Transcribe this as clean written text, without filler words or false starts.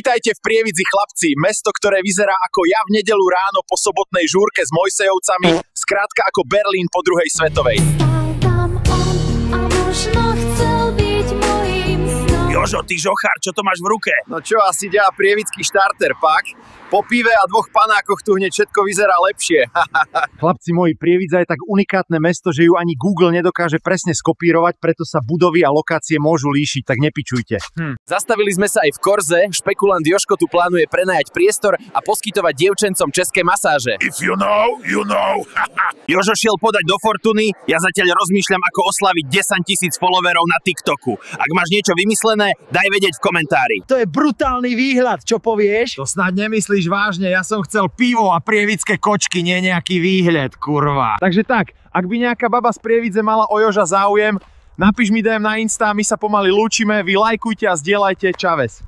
Vítajte v Prievidzi, chlapci, mesto, ktoré vyzerá ako ja v nedeľu ráno po sobotnej žúrke s Mojsejovcami, skrátka ako Berlín po druhej svetovej. Jožo, ty žochár, čo to máš v ruke? No čo, asi ďa prievidský štarter pak? Po pive a 2 panákoch tu hneď všetko vyzerá lepšie. Chlapci moji, Prievidza je tak unikátne mesto, že ju ani Google nedokáže presne skopírovať, preto sa budovy a lokácie môžu líšiť, tak nepičujte. Zastavili sme sa aj v Korze, špekulant Jožko tu plánuje prenajať priestor a poskytovať dievčencom české masáže. If you know, you know. Jožo šiel podať do Fortuny, ja zatiaľ rozmýšľam, ako oslaviť 10 000 followerov na TikToku. Ak máš niečo vymyslené, daj vedieť v komentári. To je brutálny výhľad, čo povieš? To snad nemyslíš vážne, ja som chcel pivo a prievidské kočky, nie nejaký výhľad, kurva. Takže tak, ak by nejaká baba z Prievidze mala o Joža záujem, napíš mi DM na Insta, my sa pomaly lúčime, vy lajkujte a zdieľajte, čaves.